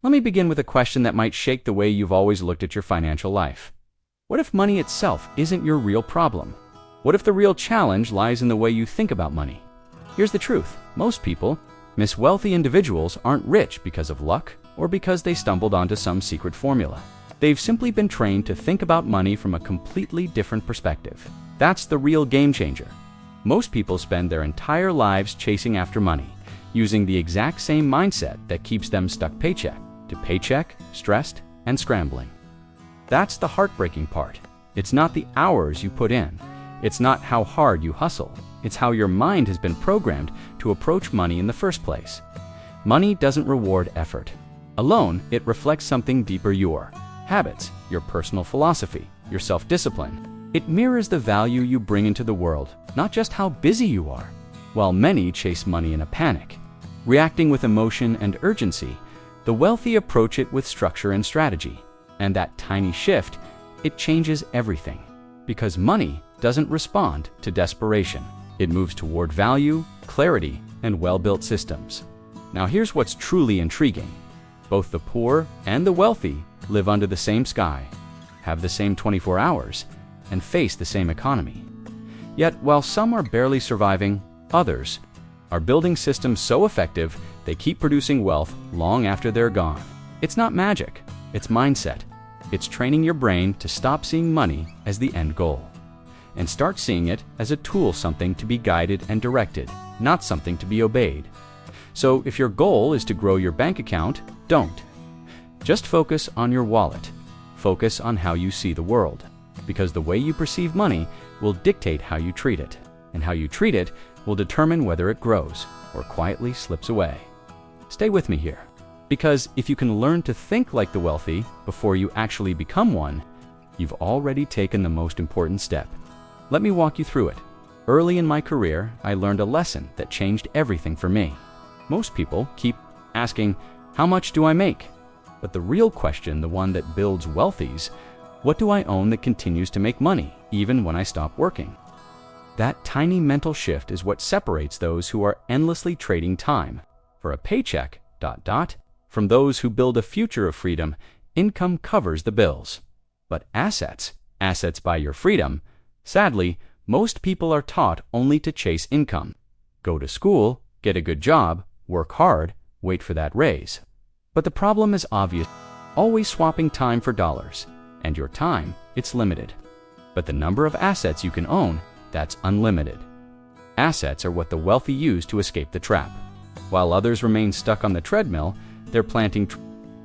Let me begin with a question that might shake the way you've always looked at your financial life. What if money itself isn't your real problem? What if the real challenge lies in the way you think about money? Here's the truth. Most people, wealthy individuals, aren't rich because of luck or because they stumbled onto some secret formula. They've simply been trained to think about money from a completely different perspective. That's the real game changer. Most people spend their entire lives chasing after money, using the exact same mindset that keeps them stuck paycheck to paycheck, stressed, and scrambling. That's the heartbreaking part. It's not the hours you put in. It's not how hard you hustle. It's how your mind has been programmed to approach money in the first place. Money doesn't reward effort alone. It reflects something deeper: your habits, your personal philosophy, your self-discipline. It mirrors the value you bring into the world, not just how busy you are. While many chase money in a panic, reacting with emotion and urgency, the wealthy approach it with structure and strategy. And that tiny shift, it changes everything. Because money doesn't respond to desperation. It moves toward value, clarity, and well-built systems. Now here's what's truly intriguing. Both the poor and the wealthy live under the same sky, have the same 24 hours, and face the same economy. Yet, while some are barely surviving, others are building systems so effective they keep producing wealth long after they're gone. It's not magic, it's mindset. It's training your brain to stop seeing money as the end goal and start seeing it as a tool, something to be guided and directed, not something to be obeyed. So if your goal is to grow your bank account, don't. Just focus on your wallet. Focus on how you see the world, because the way you perceive money will dictate how you treat it, and how you treat it will determine whether it grows or quietly slips away. Stay with me here, because if you can learn to think like the wealthy before you actually become one, you've already taken the most important step. Let me walk you through it. Early in my career, I learned a lesson that changed everything for me. Most people keep asking, how much do I make? But the real question, the one that builds wealthies, what do I own that continues to make money, even when I stop working? That tiny mental shift is what separates those who are endlessly trading time for a paycheck, from those who build a future of freedom. Income covers the bills. But assets buy your freedom. Sadly, most people are taught only to chase income. Go to school, get a good job, work hard, wait for that raise. But the problem is obvious. Always swapping time for dollars. And your time, it's limited. But the number of assets you can own, that's unlimited. Assets are what the wealthy use to escape the trap. While others remain stuck on the treadmill, they're planting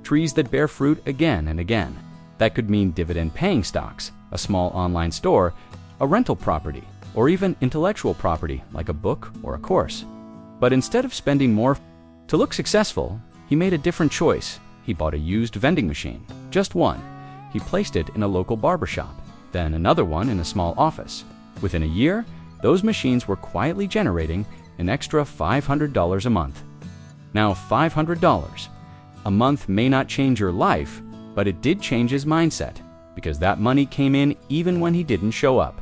trees that bear fruit again and again. That could mean dividend-paying stocks, a small online store, a rental property, or even intellectual property like a book or a course. But instead of spending more to look successful, he made a different choice. He bought a used vending machine, just one. He placed it in a local barbershop, then another one in a small office. Within a year, those machines were quietly generating an extra $500 a month. Now, $500 a month may not change your life, but it did change his mindset, because that money came in even when he didn't show up.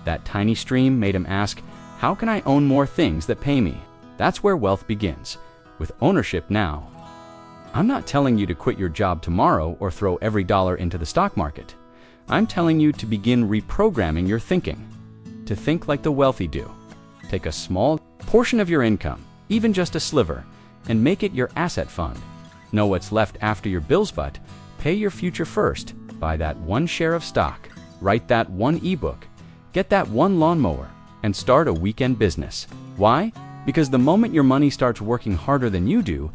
That tiny stream made him ask, how can I own more things that pay me? That's where wealth begins, with ownership now. I'm not telling you to quit your job tomorrow or throw every dollar into the stock market. I'm telling you to begin reprogramming your thinking, to think like the wealthy do. Take a small portion of your income, even just a sliver, and make it your asset fund. Know what's left after your bills, but pay your future first. Buy that one share of stock, write that one ebook, get that one lawnmower, and start a weekend business. Why? Because the moment your money starts working harder than you do,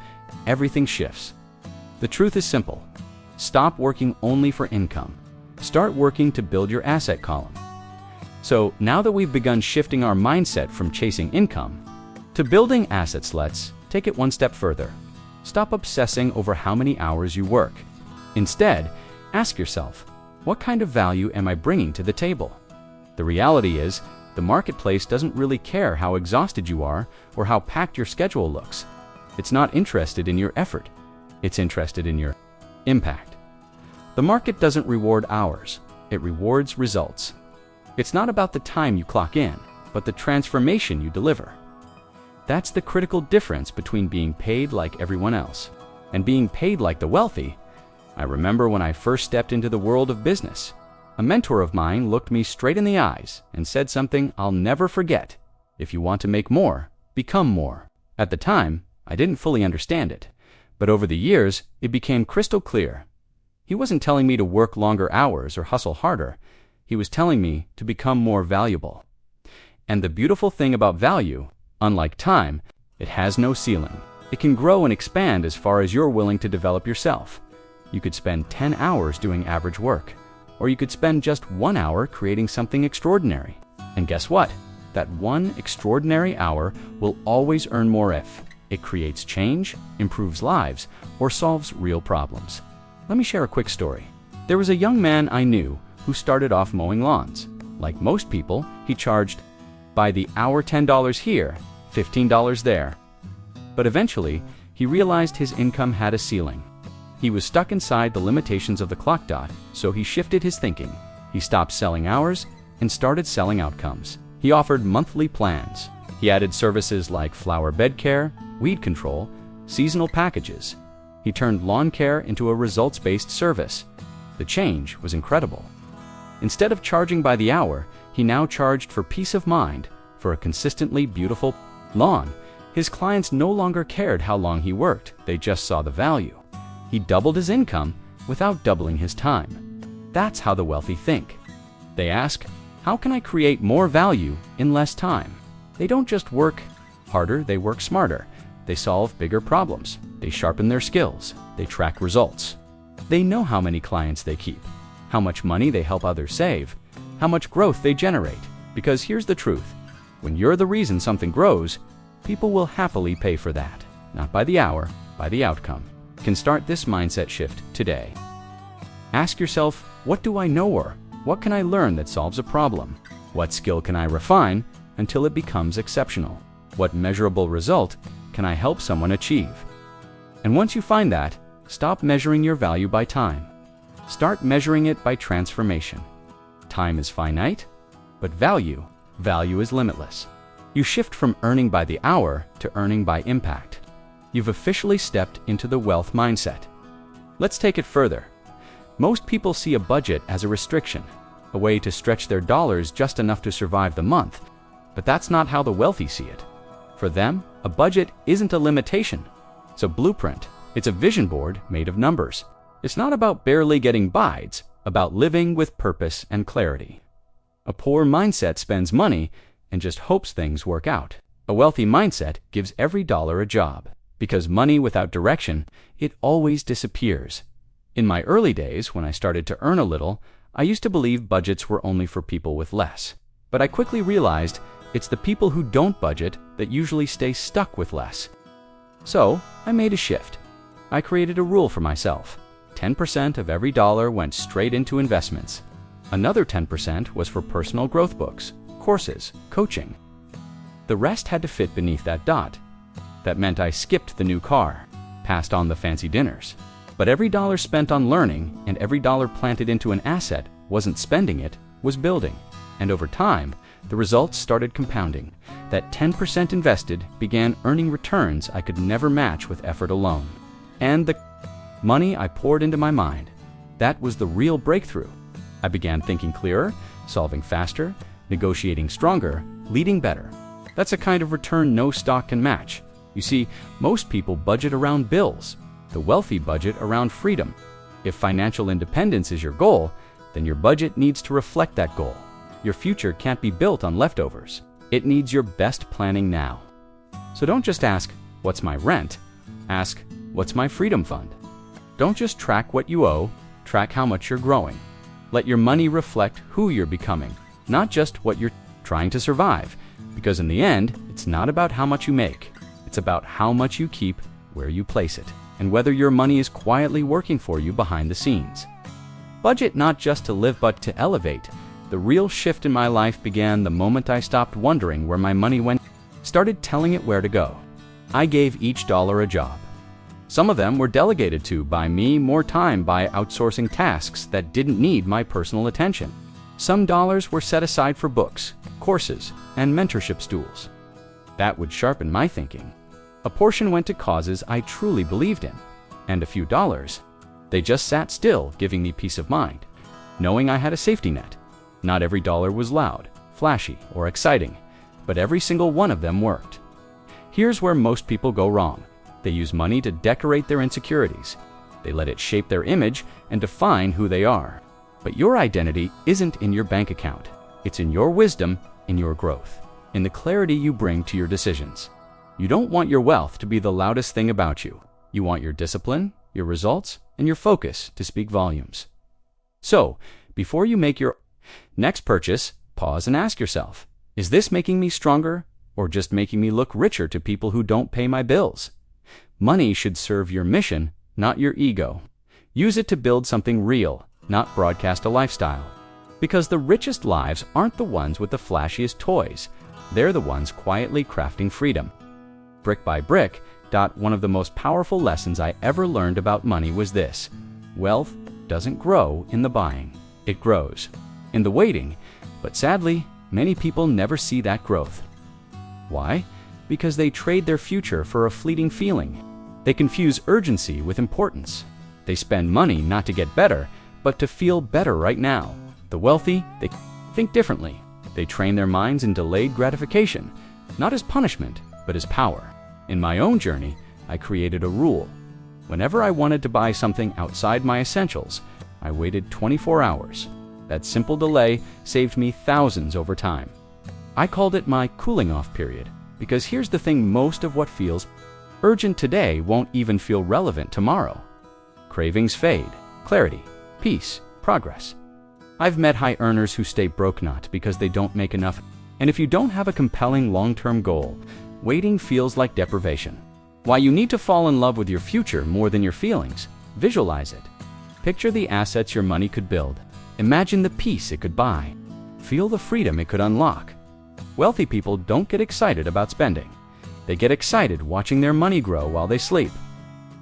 everything shifts. The truth is simple. Stop working only for income. Start working to build your asset column. So now that we've begun shifting our mindset from chasing income to building assets, let's take it one step further. Stop obsessing over how many hours you work. Instead, ask yourself, what kind of value am I bringing to the table? The reality is, the marketplace doesn't really care how exhausted you are or how packed your schedule looks. It's not interested in your effort. It's interested in your impact. The market doesn't reward hours. It rewards results. It's not about the time you clock in, but the transformation you deliver. That's the critical difference between being paid like everyone else and being paid like the wealthy, I remember when I first stepped into the world of business. A mentor of mine looked me straight in the eyes and said something I'll never forget. If you want to make more, become more. At the time, I didn't fully understand it, but over the years, it became crystal clear. He wasn't telling me to work longer hours or hustle harder. He was telling me to become more valuable. And the beautiful thing about value, unlike time, it has no ceiling. It can grow and expand as far as you're willing to develop yourself. You could spend 10 hours doing average work, or you could spend just 1 hour creating something extraordinary. And guess what? That one extraordinary hour will always earn more if it creates change, improves lives, or solves real problems. Let me share a quick story. There was a young man I knew who started off mowing lawns. Like most people, he charged by the hour $10 here, $15 there. But eventually, he realized his income had a ceiling. He was stuck inside the limitations of the clock dot, so he shifted his thinking. He stopped selling hours and started selling outcomes. He offered monthly plans. He added services like flower bed care, weed control, seasonal packages. He turned lawn care into a results-based service. The change was incredible. Instead of charging by the hour, he now charged for peace of mind, for a consistently beautiful lawn. His clients no longer cared how long he worked, they just saw the value. He doubled his income without doubling his time. That's how the wealthy think. They ask, how can I create more value in less time? They don't just work harder, they work smarter. They solve bigger problems. They sharpen their skills. They track results. They know how many clients they keep, how much money they help others save, how much growth they generate. Because here's the truth. When you're the reason something grows, people will happily pay for that. Not by the hour, by the outcome. Can start this mindset shift today. Ask yourself, what do I know, or what can I learn that solves a problem? What skill can I refine until it becomes exceptional? What measurable result can I help someone achieve? And once you find that, stop measuring your value by time. Start measuring it by transformation. Time is finite, but value is limitless. You shift from earning by the hour to earning by impact. You've officially stepped into the wealth mindset. Let's take it further. Most people see a budget as a restriction, a way to stretch their dollars just enough to survive the month. But that's not how the wealthy see it. For them, a budget isn't a limitation. It's a blueprint. It's a vision board made of numbers. It's not about barely getting by, it's about living with purpose and clarity. A poor mindset spends money and just hopes things work out. A wealthy mindset gives every dollar a job. Because money without direction, it always disappears. In my early days, when I started to earn a little, I used to believe budgets were only for people with less. But I quickly realized it's the people who don't budget that usually stay stuck with less. So, I made a shift. I created a rule for myself. 10% of every dollar went straight into investments. Another 10% was for personal growth books, courses, coaching. The rest had to fit beneath that dot. That meant I skipped the new car, passed on the fancy dinners. But every dollar spent on learning and every dollar planted into an asset wasn't spending, it was building. And over time, the results started compounding. That 10% invested began earning returns I could never match with effort alone. And the money I poured into my mind, that was the real breakthrough. I began thinking clearer, solving faster, negotiating stronger, leading better. That's a kind of return no stock can match. You see, most people budget around bills. The wealthy budget around freedom. If financial independence is your goal, then your budget needs to reflect that goal. Your future can't be built on leftovers. It needs your best planning now. So don't just ask, what's my rent? Ask, what's my freedom fund? Don't just track what you owe, track how much you're growing. Let your money reflect who you're becoming, not just what you're trying to survive. Because in the end, it's not about how much you make. It's about how much you keep, where you place it, and whether your money is quietly working for you behind the scenes. Budget not just to live but to elevate. The real shift in my life began the moment I stopped wondering where my money went, started telling it where to go. I gave each dollar a job. Some of them were delegated to by me more time by outsourcing tasks that didn't need my personal attention. Some dollars were set aside for books, courses, and mentorship stools. That would sharpen my thinking. A portion went to causes I truly believed in. and a few dollars. They just sat still, giving me peace of mind, knowing I had a safety net. Not every dollar was loud, flashy, or exciting, but every single one of them worked. Here's where most people go wrong. They use money to decorate their insecurities. They let it shape their image and define who they are. But your identity isn't in your bank account. It's in your wisdom, in your growth, in the clarity you bring to your decisions. You don't want your wealth to be the loudest thing about you. You want your discipline, your results, and your focus to speak volumes. So, before you make your next purchase, pause and ask yourself, is this making me stronger or just making me look richer to people who don't pay my bills? Money should serve your mission, not your ego. Use it to build something real, not broadcast a lifestyle. Because the richest lives aren't the ones with the flashiest toys. They're the ones quietly crafting freedom. Brick by brick, one of the most powerful lessons I ever learned about money was this: wealth doesn't grow in the buying. It grows in the waiting. But sadly, many people never see that growth. Why? Because they trade their future for a fleeting feeling. They confuse urgency with importance. They spend money not to get better, but to feel better right now. The wealthy, they think differently. They train their minds in delayed gratification, not as punishment, but as power. In my own journey, I created a rule. Whenever I wanted to buy something outside my essentials, I waited 24 hours. That simple delay saved me thousands over time. I called it my cooling off period, because here's the thing: most of what feels urgent today won't even feel relevant tomorrow. Cravings fade. Clarity, peace, progress. I've met high earners who stay broke not because they don't make enough. And if you don't have a compelling long-term goal, waiting feels like deprivation. Why you need to fall in love with your future more than your feelings. Visualize it. Picture the assets your money could build. Imagine the peace it could buy. Feel the freedom it could unlock. Wealthy people don't get excited about spending. They get excited watching their money grow while they sleep.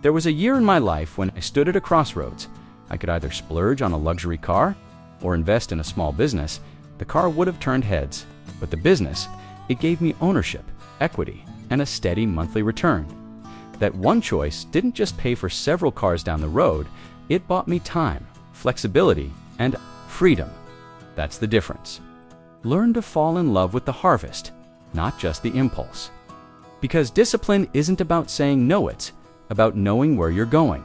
There was a year in my life when I stood at a crossroads. I could either splurge on a luxury car or invest in a small business. The car would have turned heads, but the business, it gave me ownership, equity, and a steady monthly return. That one choice didn't just pay for several cars down the road, it bought me time, flexibility, and freedom. That's the difference. Learn to fall in love with the harvest, not just the impulse. Because discipline isn't about saying no, it's about knowing where you're going.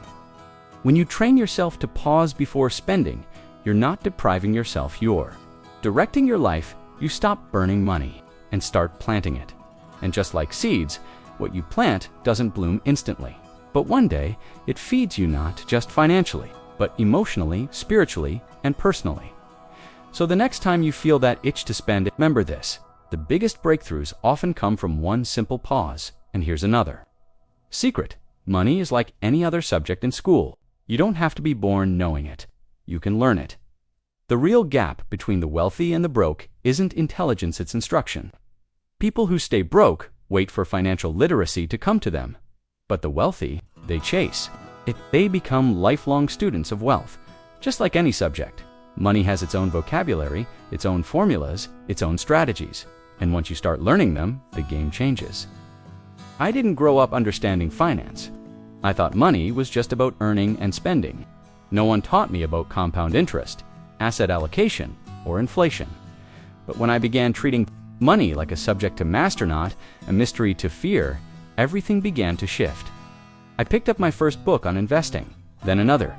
When you train yourself to pause before spending, you're not depriving yourself, you're directing your life. You stop burning money and start planting it. And just like seeds, what you plant doesn't bloom instantly. But one day, it feeds you not just financially, but emotionally, spiritually, and personally. So the next time you feel that itch to spend, remember this: the biggest breakthroughs often come from one simple pause. And here's another secret. Money is like any other subject in school. You don't have to be born knowing it. You can learn it. The real gap between the wealthy and the broke isn't intelligence, it's instruction. People who stay broke wait for financial literacy to come to them. But the wealthy, they chase it. They become lifelong students of wealth. Just like any subject, money has its own vocabulary, its own formulas, its own strategies. And once you start learning them, the game changes. I didn't grow up understanding finance. I thought money was just about earning and spending. No one taught me about compound interest, asset allocation, or inflation. But when I began treating money like a subject to master, not a mystery to fear, everything began to shift. I picked up my first book on investing, then another.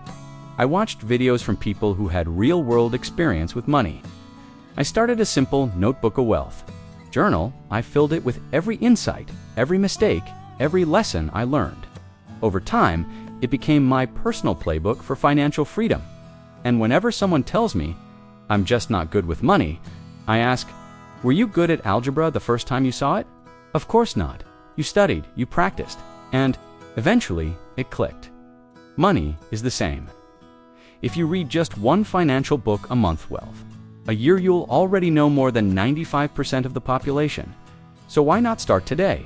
I watched videos from people who had real-world experience with money. I started a simple notebook of wealth. Journal, I filled it with every insight, every mistake, every lesson I learned. Over time, it became my personal playbook for financial freedom. And whenever someone tells me, I'm just not good with money, I ask, were you good at algebra the first time you saw it? Of course not. You studied, you practiced, and eventually it clicked. Money is the same. If you read just one financial book a month, wealth, a year you'll already know more than 95% of the population. So why not start today?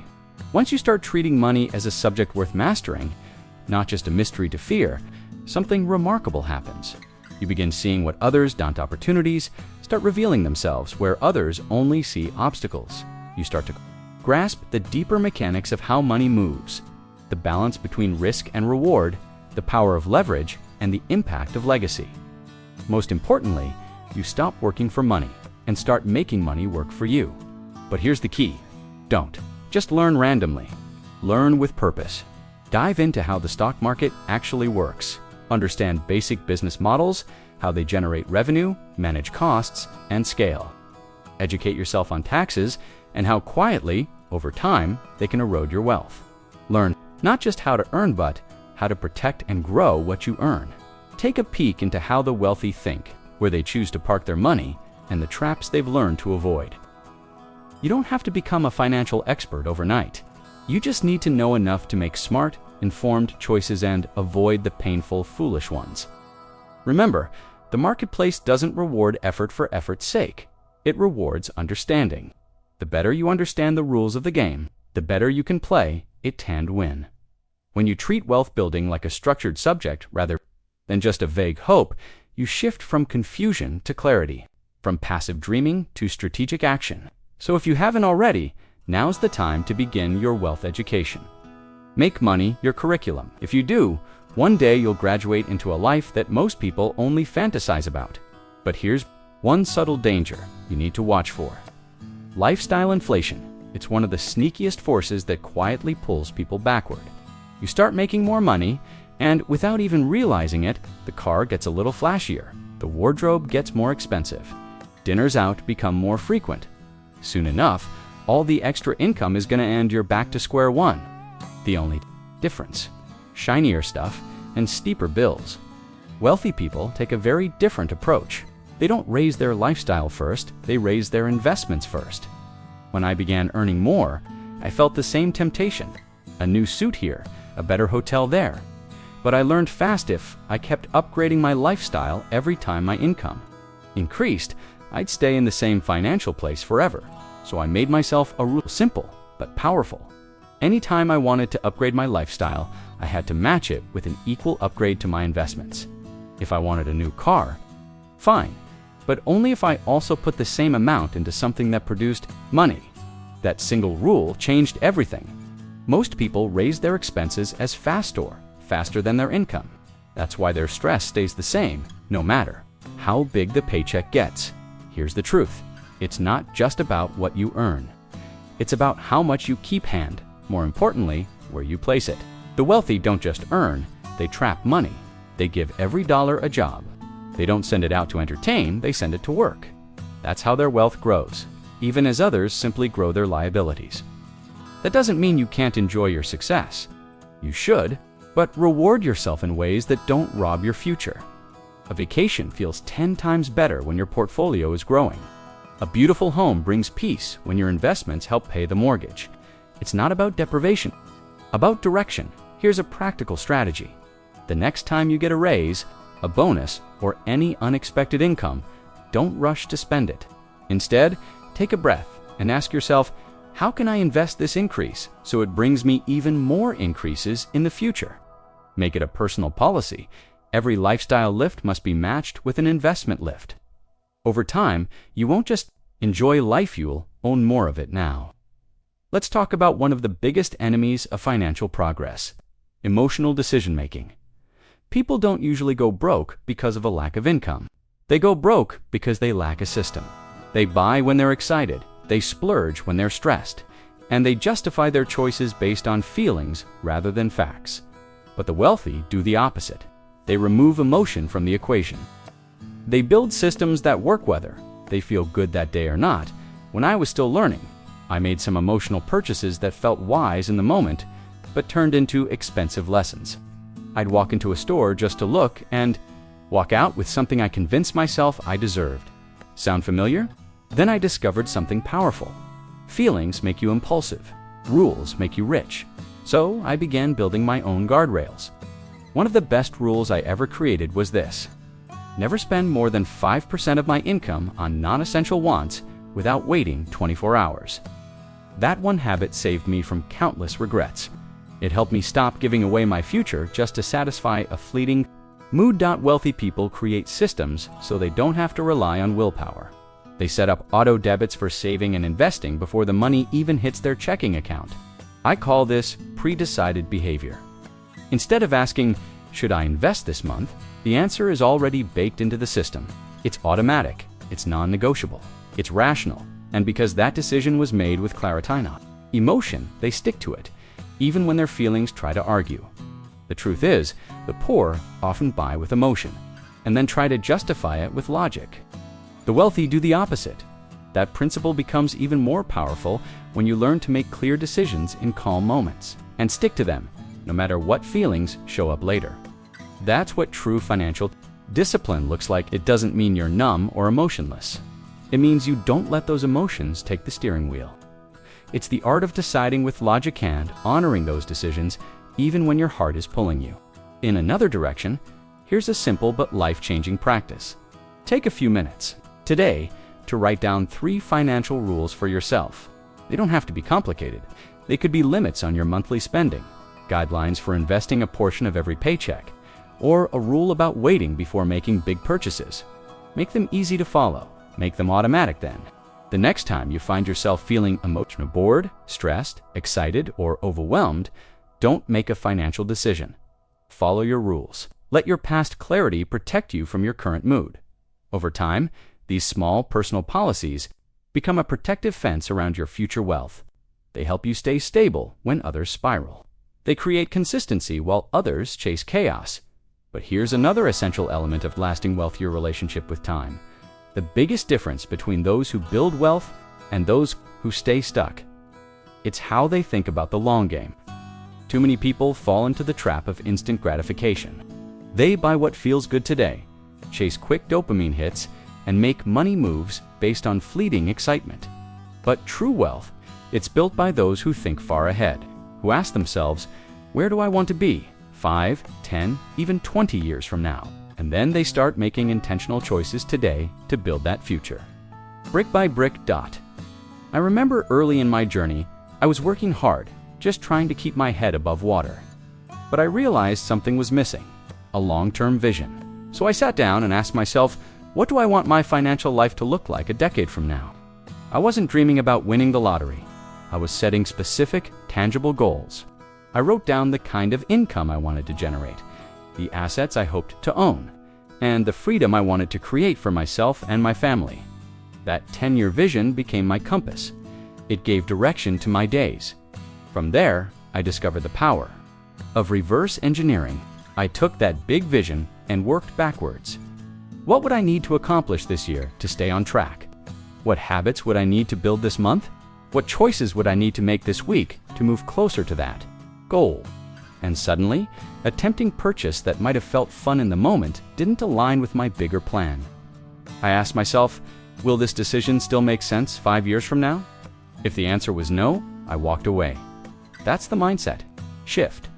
Once you start treating money as a subject worth mastering, not just a mystery to fear, something remarkable happens. You begin seeing what others don't, opportunities start revealing themselves where others only see obstacles. You start to grasp the deeper mechanics of how money moves, the balance between risk and reward, the power of leverage, and the impact of legacy. Most importantly, you stop working for money and start making money work for you. But here's the key. Don't just learn randomly. Learn with purpose. Dive into how the stock market actually works. Understand basic business models, how they generate revenue, manage costs, and scale. Educate yourself on taxes and how quietly, over time, they can erode your wealth. Learn not just how to earn, but how to protect and grow what you earn. Take a peek into how the wealthy think, where they choose to park their money, and the traps they've learned to avoid. You don't have to become a financial expert overnight. You just need to know enough to make smart, informed choices and avoid the painful, foolish ones. Remember, the marketplace doesn't reward effort for effort's sake. It rewards understanding. The better you understand the rules of the game, the better you can play it and win. When you treat wealth building like a structured subject rather than just a vague hope, you shift from confusion to clarity, from passive dreaming to strategic action. So if you haven't already, now's the time to begin your wealth education. Make money your curriculum. If you do, one day you'll graduate into a life that most people only fantasize about. But here's one subtle danger you need to watch for. Lifestyle inflation. It's one of the sneakiest forces that quietly pulls people backward. You start making more money, and without even realizing it, the car gets a little flashier, the wardrobe gets more expensive, dinners out become more frequent. Soon enough, all the extra income is going to end you're back to square one. The only difference: shinier stuff and steeper bills. Wealthy people take a very different approach. They don't raise their lifestyle first, they raise their investments first. When I began earning more, I felt the same temptation. A new suit here, a better hotel there. But I learned fast if I kept upgrading my lifestyle every time my income increased, I'd stay in the same financial place forever. So I made myself a rule: simple but powerful. Anytime I wanted to upgrade my lifestyle, I had to match it with an equal upgrade to my investments. If I wanted a new car, fine, but only if I also put the same amount into something that produced money. That single rule changed everything. Most people raise their expenses as fast or faster than their income. That's why their stress stays the same, no matter how big the paycheck gets. Here's the truth. It's not just about what you earn. It's about how much you keep hand, more importantly, where you place it. The wealthy don't just earn, they trap money. They give every dollar a job. They don't send it out to entertain, they send it to work. That's how their wealth grows, even as others simply grow their liabilities. That doesn't mean you can't enjoy your success. You should, but reward yourself in ways that don't rob your future. A vacation feels 10 times better when your portfolio is growing. A beautiful home brings peace when your investments help pay the mortgage. It's not about deprivation, about direction. Here's a practical strategy. The next time you get a raise, a bonus, or any unexpected income, don't rush to spend it. Instead, take a breath and ask yourself, how can I invest this increase so it brings me even more increases in the future? Make it a personal policy. Every lifestyle lift must be matched with an investment lift. Over time, you won't just enjoy life, you'll own more of it now. Let's talk about one of the biggest enemies of financial progress: emotional decision-making. People don't usually go broke because of a lack of income. They go broke because they lack a system. They buy when they're excited, they splurge when they're stressed, and they justify their choices based on feelings rather than facts. But the wealthy do the opposite. They remove emotion from the equation. They build systems that work whether they feel good that day or not. When I was still learning, I made some emotional purchases that felt wise in the moment, but turned into expensive lessons. I'd walk into a store just to look and walk out with something I convinced myself I deserved. Sound familiar? Then I discovered something powerful. Feelings make you impulsive. Rules make you rich. So I began building my own guardrails. One of the best rules I ever created was this: never spend more than 5% of my income on non-essential wants without waiting 24 hours. That one habit saved me from countless regrets. It helped me stop giving away my future just to satisfy a fleeting mood. Wealthy people create systems so they don't have to rely on willpower. They set up auto debits for saving and investing before the money even hits their checking account. I call this pre-decided behavior. Instead of asking, Should I invest this month? The answer is already baked into the system. It's automatic, it's non-negotiable, it's rational, and because that decision was made with clarity. Emotion, they stick to it, even when their feelings try to argue. The truth is, the poor often buy with emotion, and then try to justify it with logic. The wealthy do the opposite. That principle becomes even more powerful when you learn to make clear decisions in calm moments, and stick to them, no matter what feelings show up later. That's what true financial discipline looks like. It doesn't mean you're numb or emotionless. It means you don't let those emotions take the steering wheel. It's the art of deciding with logic and honoring those decisions even when your heart is pulling you. In another direction, here's a simple but life-changing practice. Take a few minutes today to write down 3 financial rules for yourself. They don't have to be complicated. They could be limits on your monthly spending, guidelines for investing a portion of every paycheck, or a rule about waiting before making big purchases. Make them easy to follow. Make them automatic then. The next time you find yourself feeling emotionally bored, stressed, excited, or overwhelmed, don't make a financial decision. Follow your rules. Let your past clarity protect you from your current mood. Over time, these small personal policies become a protective fence around your future wealth. They help you stay stable when others spiral. They create consistency while others chase chaos. But here's another essential element of lasting wealth: your relationship with time. The biggest difference between those who build wealth and those who stay stuck. It's how they think about the long game. Too many people fall into the trap of instant gratification. They buy what feels good today, chase quick dopamine hits, and make money moves based on fleeting excitement. But true wealth, it's built by those who think far ahead, who ask themselves, where do I want to be 5, 10, even 20 years from now? And then they start making intentional choices today to build that future. Brick by brick. I remember early in my journey, I was working hard, just trying to keep my head above water. But I realized something was missing, a long-term vision. So I sat down and asked myself, what do I want my financial life to look like a decade from now? I wasn't dreaming about winning the lottery. I was setting specific, tangible goals. I wrote down the kind of income I wanted to generate, the assets I hoped to own, and the freedom I wanted to create for myself and my family. That 10-year vision became my compass. It gave direction to my days. From there, I discovered the power of reverse engineering. I took that big vision and worked backwards. What would I need to accomplish this year to stay on track? What habits would I need to build this month? What choices would I need to make this week to move closer to that goal? And suddenly, a tempting purchase that might have felt fun in the moment didn't align with my bigger plan. I asked myself, will this decision still make sense 5 years from now? If the answer was no, I walked away. That's the mindset shift.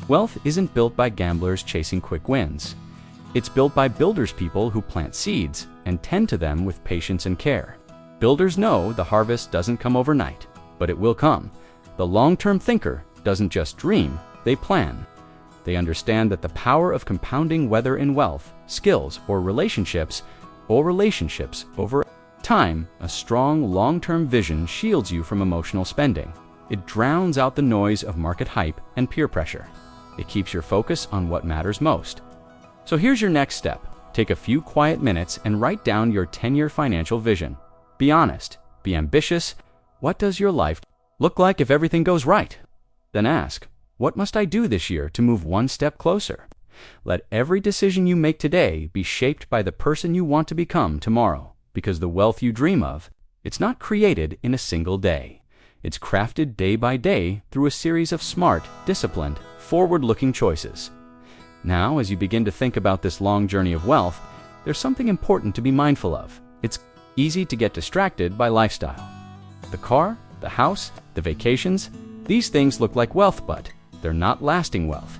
Wealth isn't built by gamblers chasing quick wins. It's built by builders, people who plant seeds and tend to them with patience and care. Builders know the harvest doesn't come overnight, but it will come. The long-term thinker doesn't just dream, they plan. They understand that the power of compounding, whether in wealth, skills, or relationships over time. A strong long-term vision shields you from emotional spending. It drowns out the noise of market hype and peer pressure. It keeps your focus on what matters most. So here's your next step. Take a few quiet minutes and write down your 10-year financial vision. Be honest, be ambitious. What does your life look like if everything goes right? Then ask, what must I do this year to move one step closer? Let every decision you make today be shaped by the person you want to become tomorrow, because the wealth you dream of, it's not created in a single day. It's crafted day by day through a series of smart, disciplined, forward-looking choices. Now, as you begin to think about this long journey of wealth, there's something important to be mindful of. It's easy to get distracted by lifestyle. The car, the house, the vacations, these things look like wealth, but they're not lasting wealth.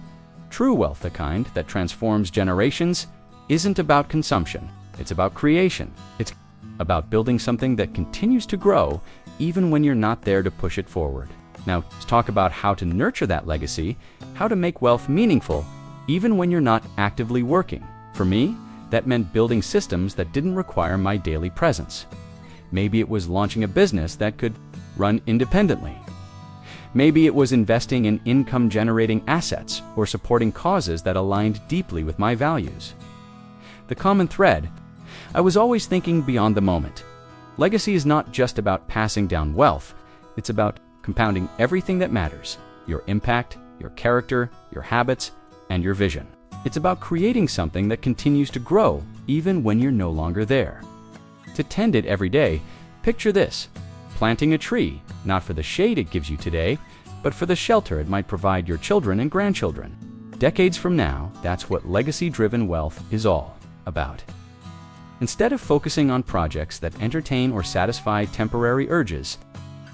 True wealth, the kind that transforms generations, isn't about consumption. It's about creation. It's about building something that continues to grow even when you're not there to push it forward. Now, let's talk about how to nurture that legacy, how to make wealth meaningful even when you're not actively working. For me, that meant building systems that didn't require my daily presence. Maybe it was launching a business that could run independently. Maybe it was investing in income-generating assets or supporting causes that aligned deeply with my values. The common thread: I was always thinking beyond the moment. Legacy is not just about passing down wealth, it's about compounding everything that matters: your impact, your character, your habits, and your vision. It's about creating something that continues to grow even when you're no longer there. To tend it every day, picture this: planting a tree, not for the shade it gives you today, but for the shelter it might provide your children and grandchildren. Decades from now, that's what legacy-driven wealth is all about. Instead of focusing on projects that entertain or satisfy temporary urges,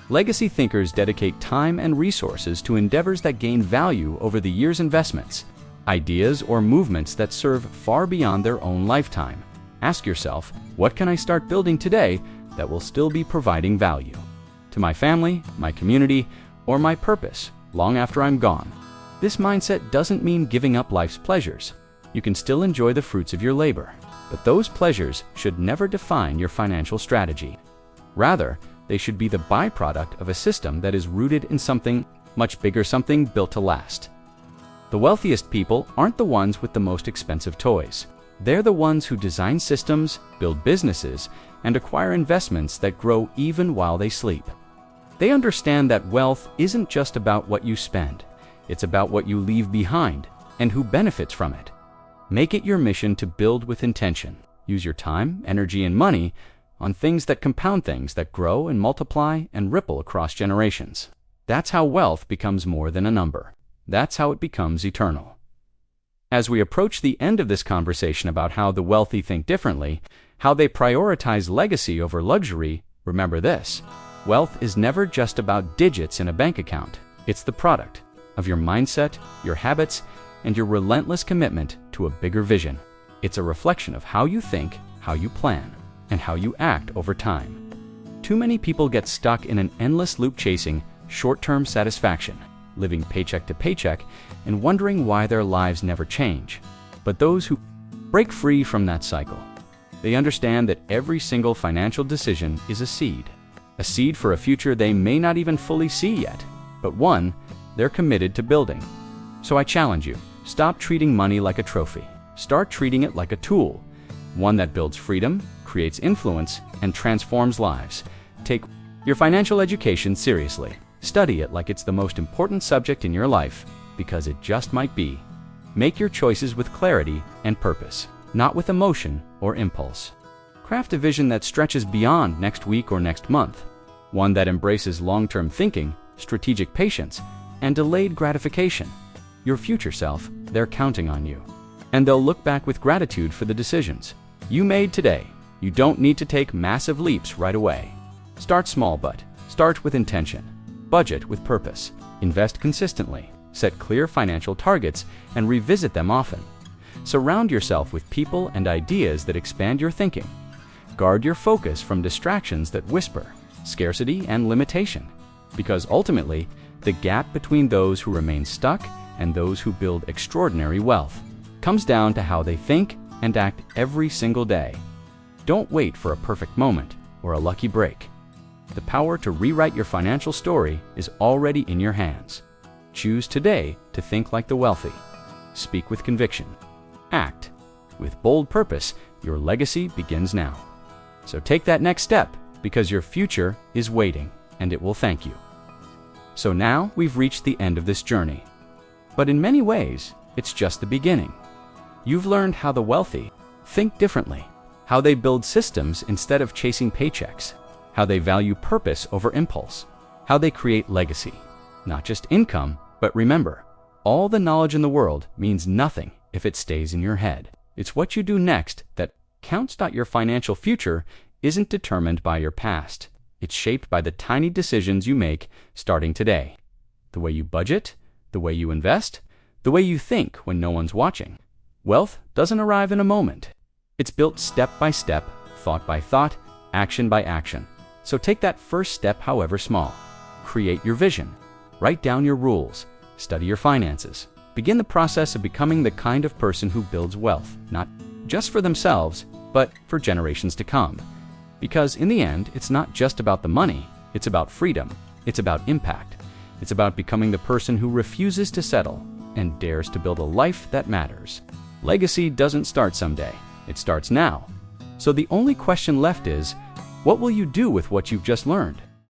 legacy thinkers dedicate time and resources to endeavors that gain value over the years' investments, ideas or movements that serve far beyond their own lifetime. Ask yourself, what can I start building today that will still be providing value to my family, my community, or my purpose long after I'm gone? This mindset doesn't mean giving up life's pleasures. You can still enjoy the fruits of your labor, but those pleasures should never define your financial strategy. Rather, they should be the byproduct of a system that is rooted in something much bigger, something built to last. The wealthiest people aren't the ones with the most expensive toys. They're the ones who design systems, build businesses, and acquire investments that grow even while they sleep. They understand that wealth isn't just about what you spend. It's about what you leave behind and who benefits from it. Make it your mission to build with intention. Use your time, energy, and money on things that compound, things that grow and multiply and ripple across generations. That's how wealth becomes more than a number. That's how it becomes eternal. As we approach the end of this conversation about how the wealthy think differently, how they prioritize legacy over luxury, remember this: wealth is never just about digits in a bank account. It's the product of your mindset, your habits, and your relentless commitment to a bigger vision. It's a reflection of how you think, how you plan, and how you act over time. Too many people get stuck in an endless loop chasing short-term satisfaction, living paycheck to paycheck, and wondering why their lives never change. But those who break free from that cycle, they understand that every single financial decision is a seed for a future they may not even fully see yet, but one they're committed to building. So I challenge you, stop treating money like a trophy. Start treating it like a tool, one that builds freedom, creates influence, and transforms lives. Take your financial education seriously. Study it like it's the most important subject in your life, because it just might be. Make your choices with clarity and purpose, not with emotion or impulse. Craft a vision that stretches beyond next week or next month, one that embraces long-term thinking, strategic patience, and delayed gratification. Your future self, they're counting on you, and they'll look back with gratitude for the decisions you made today. You don't need to take massive leaps right away. Start small, but start with intention. Budget with purpose. Invest consistently. Set clear financial targets and revisit them often. Surround yourself with people and ideas that expand your thinking. Guard your focus from distractions that whisper scarcity and limitation, because ultimately, the gap between those who remain stuck and those who build extraordinary wealth comes down to how they think and act every single day. Don't wait for a perfect moment or a lucky break. The power to rewrite your financial story is already in your hands. Choose today to think like the wealthy. Speak with conviction. Act with bold purpose. Your legacy begins now. So take that next step, because your future is waiting and it will thank you. So now we've reached the end of this journey. But in many ways, it's just the beginning. You've learned how the wealthy think differently, how they build systems instead of chasing paychecks, how they value purpose over impulse, how they create legacy, not just income, but remember, all the knowledge in the world means nothing if it stays in your head. It's what you do next that counts. Your financial future isn't determined by your past. It's shaped by the tiny decisions you make starting today. The way you budget, the way you invest, the way you think when no one's watching. Wealth doesn't arrive in a moment. It's built step by step, thought by thought, action by action. So take that first step, however small. Create your vision. Write down your rules. Study your finances. Begin the process of becoming the kind of person who builds wealth, not just for themselves, but for generations to come. Because in the end, it's not just about the money, it's about freedom, it's about impact, It's about becoming the person who refuses to settle and dares to build a life that matters. Legacy doesn't start someday. It starts now. So the only question left is, what will you do with what you've just learned?